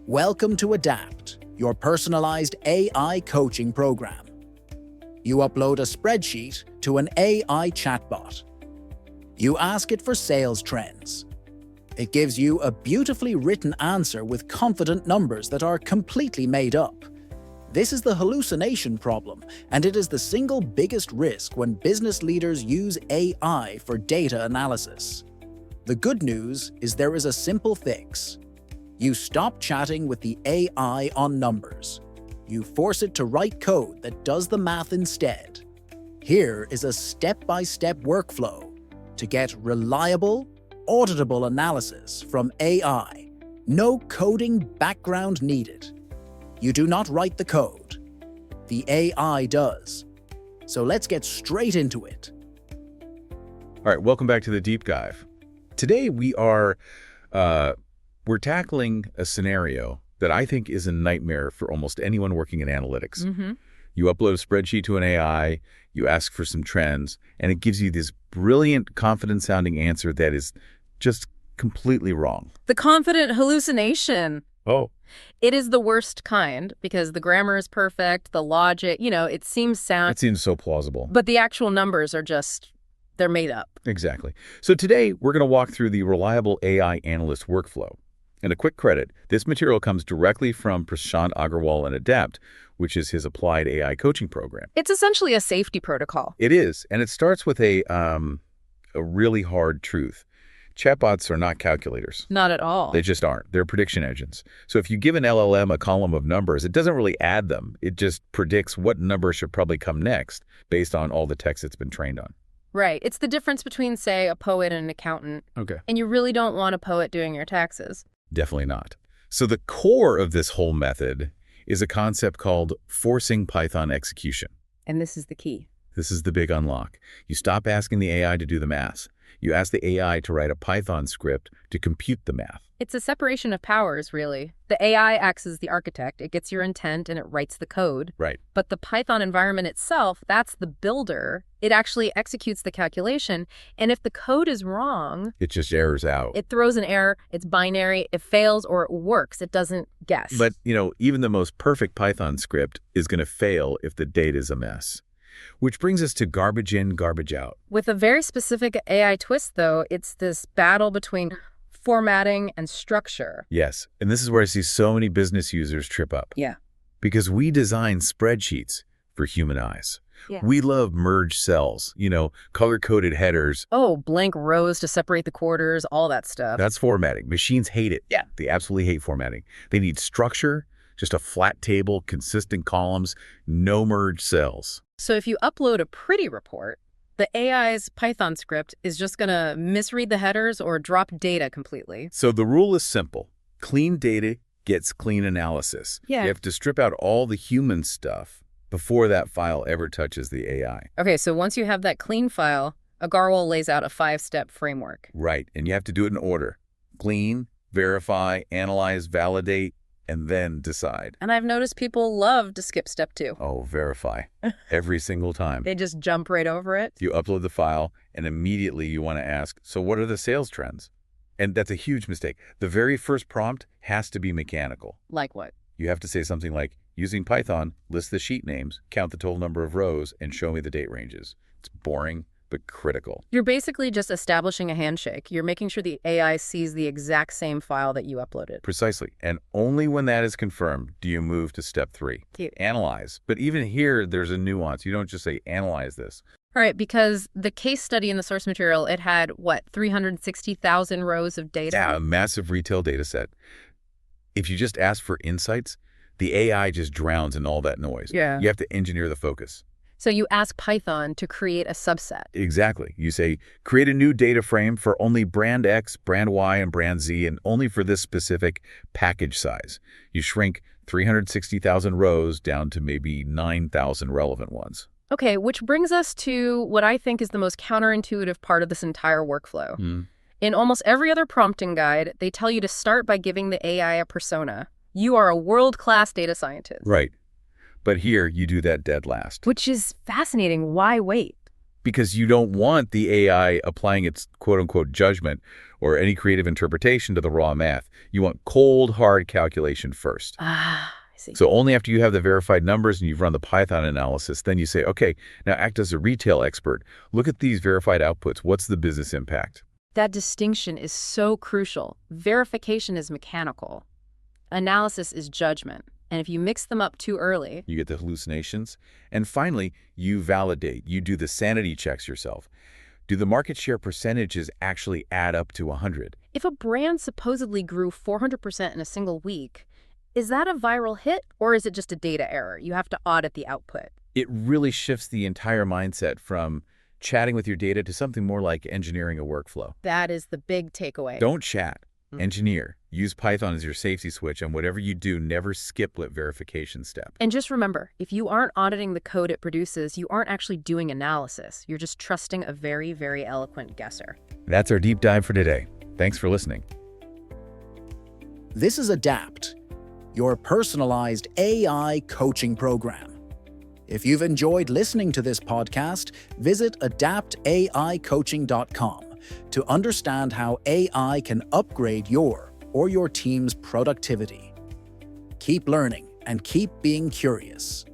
Welcome to A.D.A.P.T, your personalized AI coaching program. You upload a spreadsheet to an AI chatbot. You ask it for sales trends. It gives you a beautifully written answer with confident numbers that are completely made up. This is the hallucination problem, and it is the single biggest risk when business leaders use AI for data analysis. The good news is there is a simple fix. You stop chatting with the AI on numbers. You force it to write code that does the math instead. Here is a step-by-step workflow to get reliable, auditable analysis from AI. No coding background needed. You do not write the code. The AI does. So let's get straight into it. All right, welcome back to the deep dive. Today we're tackling a scenario that I think is a nightmare for almost anyone working in analytics. You upload a spreadsheet to an AI, you ask for some trends, and it gives you this brilliant, confident-sounding answer that is just completely wrong. The confident hallucination. Oh. It is the worst kind because the grammar is perfect, the logic, it seems sound. It seems so plausible. But the actual numbers are they're made up. Exactly. So today we're going to walk through the Reliable AI Analyst Workflow. And a quick credit, this material comes directly from Prashant Agarwal and A.D.A.P.T, which is his applied AI coaching program. It's essentially a safety protocol. It is, and it starts with a really hard truth. Chatbots are not calculators. Not at all. They just aren't. They're prediction engines. So if you give an LLM a column of numbers, it doesn't really add them. It just predicts what number should probably come next based on all the text it's been trained on. Right. It's the difference between, say, a poet and an accountant. Okay. And you really don't want a poet doing your taxes. Definitely not. So the core of this whole method is a concept called forcing Python execution. And this is the key. This is the big unlock. You stop asking the AI to do the math. You ask the AI to write a Python script to compute the math. It's a separation of powers, really. The AI acts as the architect. It gets your intent and it writes the code. Right. But the Python environment itself, that's the builder. It actually executes the calculation. And if the code is wrong, it just errors out. It throws an error. It's binary. It fails or it works. It doesn't guess. But, even the most perfect Python script is going to fail if the data is a mess. Which brings us to garbage in, garbage out. With a very specific AI twist, though, it's this battle between formatting and structure. Yes, and this is where I see so many business users trip up. Yeah. Because we design spreadsheets for human eyes. Yeah. We love merge cells, color-coded headers. Oh, blank rows to separate the quarters, all that stuff. That's formatting. Machines hate it. Yeah. They absolutely hate formatting. They need structure, just a flat table, consistent columns, no merge cells. So if you upload a pretty report, the AI's Python script is just going to misread the headers or drop data completely. So the rule is simple. Clean data gets clean analysis. Yeah. You have to strip out all the human stuff before that file ever touches the AI. Okay, so once you have that clean file, Agarwal lays out a 5-step framework. Right, and you have to do it in order. Clean, verify, analyze, validate, and then decide. And I've noticed people love to skip step 2. Oh, verify. Every single time. They just jump right over it. You upload the file, and immediately you want to ask, so what are the sales trends? And that's a huge mistake. The very first prompt has to be mechanical. Like what? You have to say something like, using Python, list the sheet names, count the total number of rows, and show me the date ranges. It's boring, but critical. You're basically just establishing a handshake. You're making sure the AI sees the exact same file that you uploaded. Precisely. And only when that is confirmed do you move to step 3. Cute. Analyze. But even here, there's a nuance. You don't just say, analyze this. All right, because the case study in the source material, it had, 360,000 rows of data? Yeah, a massive retail data set. If you just ask for insights, the AI just drowns in all that noise. Yeah. You have to engineer the focus. So you ask Python to create a subset. Exactly. You say, create a new data frame for only brand X, brand Y, and brand Z, and only for this specific package size. You shrink 360,000 rows down to maybe 9,000 relevant ones. Okay, which brings us to what I think is the most counterintuitive part of this entire workflow. In almost every other prompting guide, they tell you to start by giving the AI a persona. You are a world-class data scientist. Right. But here, you do that dead last. Which is fascinating. Why wait? because you don't want the AI applying its quote-unquote judgment or any creative interpretation to the raw math. You want cold, hard calculation first. Ah, I see. So only after you have the verified numbers and you've run the Python analysis, then you say, okay, now act as a retail expert. Look at these verified outputs. What's the business impact? That distinction is so crucial. Verification is mechanical. Analysis is judgment. And if you mix them up too early, You get the hallucinations. And finally, you validate. You do the sanity checks yourself. Do the market share percentages actually add up to 100? if a brand supposedly grew 400% in a single week, is that a viral hit or is it just a data error? You have to audit the output. It really shifts the entire mindset from chatting with your data to something more like engineering a workflow. That is the big takeaway. Don't chat. Engineer. Use Python as your safety switch, and whatever you do, never skip that verification step. And just remember, if you aren't auditing the code it produces, you aren't actually doing analysis. You're just trusting a very, very eloquent guesser. That's our deep dive for today. Thanks for listening. This is A.D.A.P.T, your personalized AI coaching program. If you've enjoyed listening to this podcast, visit adaptaicoaching.com to understand how AI can upgrade your or your team's productivity. Keep learning and keep being curious.